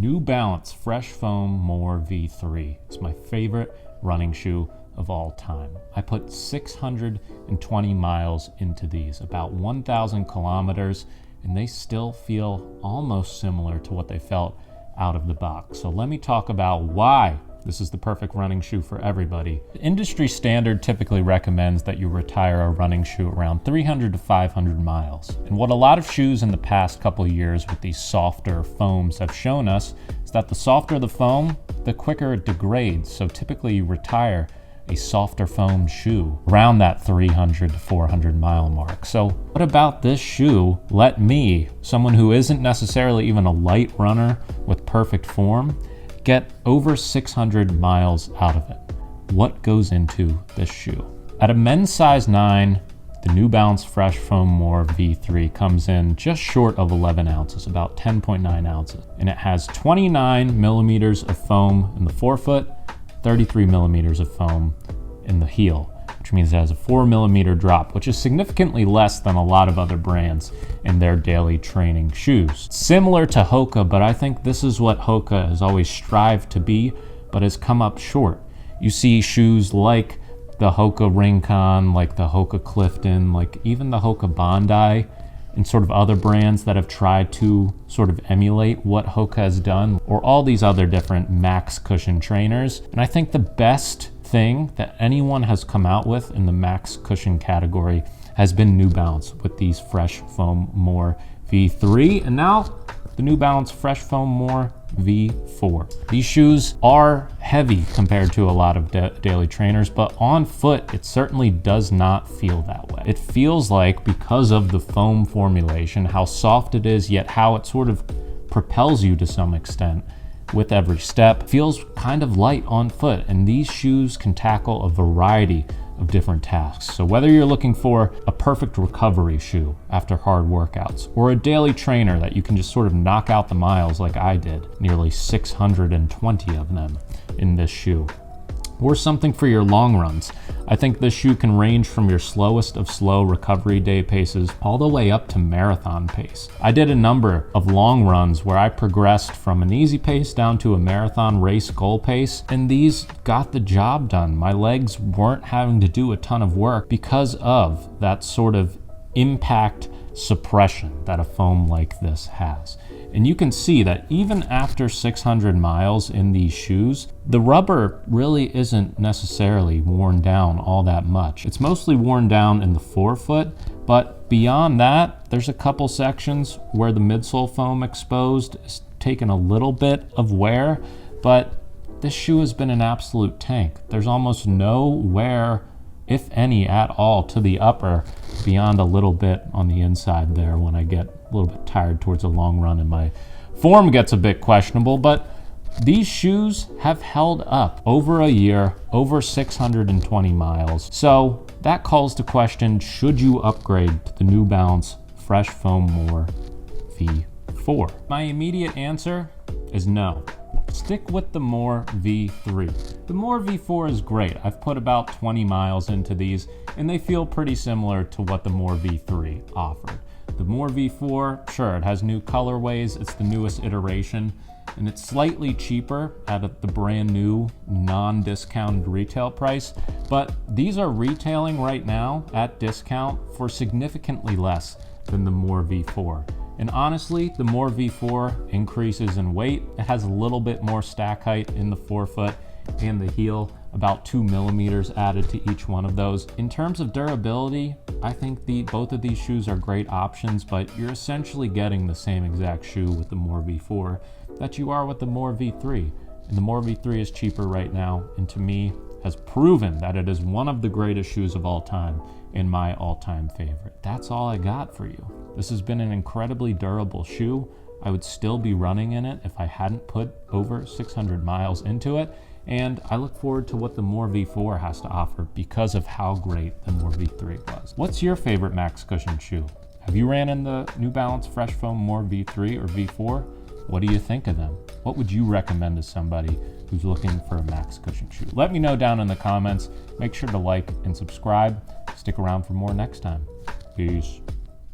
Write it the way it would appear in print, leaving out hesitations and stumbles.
New Balance Fresh Foam More V3. It's my favorite running shoe of all time. I put 620 miles into these, about 1,000 kilometers, and they still feel almost similar to what they felt out of the box. So let me talk about why this is the perfect running shoe for everybody. The industry standard typically recommends that you retire a running shoe around 300 to 500 miles. And what a lot of shoes in the past couple of years with these softer foams have shown us is that the softer the foam, the quicker it degrades. So typically you retire a softer foam shoe around that 300 to 400 mile mark. So what about this shoe let me, someone who isn't necessarily even a light runner with perfect form, get over 600 miles out of it? What goes into this shoe? At a men's size 9, the New Balance Fresh Foam More V3 comes in just short of 11 ounces, about 10.9 ounces. And it has 29 millimeters of foam in the forefoot, 33 millimeters of foam in the heel, which means it has a 4 millimeter drop, which is significantly less than a lot of other brands in their daily training shoes. Similar to Hoka, but I think this is what Hoka has always strived to be, but has come up short. You see shoes like the Hoka Rincon, like the Hoka Clifton, like even the Hoka Bondi, and sort of other brands that have tried to sort of emulate what Hoka has done, or all these other different max cushion trainers. And I think the best thing that anyone has come out with in the max cushion category has been New Balance with these Fresh Foam More V3, and now the New Balance Fresh Foam More V4. These shoes are heavy compared to a lot of daily trainers, but on foot, it certainly does not feel that way. It feels like, because of the foam formulation, how soft it is, yet how it sort of propels you to some extent with every step, feels kind of light on foot. And these shoes can tackle a variety of different tasks. So whether you're looking for a perfect recovery shoe after hard workouts, or a daily trainer that you can just sort of knock out the miles like I did, nearly 620 of them in this shoe, or something for your long runs, I think this shoe can range from your slowest of slow recovery day paces all the way up to marathon pace. I did a number of long runs where I progressed from an easy pace down to a marathon race goal pace, and these got the job done. My legs weren't having to do a ton of work because of that sort of impact suppression that a foam like this has. And you can see that even after 600 miles in these shoes, the rubber really isn't necessarily worn down all that much. It's mostly worn down in the forefoot, but beyond that, there's a couple sections where the midsole foam exposed is taken a little bit of wear, but this shoe has been an absolute tank. There's almost no wear, if any at all, to the upper beyond a little bit on the inside there when I get a little bit tired towards a long run and my form gets a bit questionable. But these shoes have held up over a year, over 620 miles. So that calls to question, should you upgrade to the New Balance Fresh Foam More V4? My immediate answer is no. Stick with the More V3. The More V4 is great. I've put about 20 miles into these, and they feel pretty similar to what the More V3 offered. The More V4, sure, it has new colorways, it's the newest iteration, and it's slightly cheaper at the brand new non-discounted retail price, but these are retailing right now at discount for significantly less than the More V4. And honestly, the More V4 increases in weight. It has a little bit more stack height in the forefoot and the heel, about 2 millimeters added to each one of those. In terms of durability, I think both of these shoes are great options, but you're essentially getting the same exact shoe with the More V4 that you are with the More V3. And the More V3 is cheaper right now, and to me, has proven that it is one of the greatest shoes of all time and my all-time favorite. That's all I got for you. This has been an incredibly durable shoe. I would still be running in it if I hadn't put over 600 miles into it. And I look forward to what the More V4 has to offer because of how great the More V3 was. What's your favorite max cushion shoe? Have you ran in the New Balance Fresh Foam More V3 or V4? What do you think of them? What would you recommend to somebody who's looking for a max cushion shoe? Let me know down in the comments. Make sure to like and subscribe. Stick around for more next time. Peace.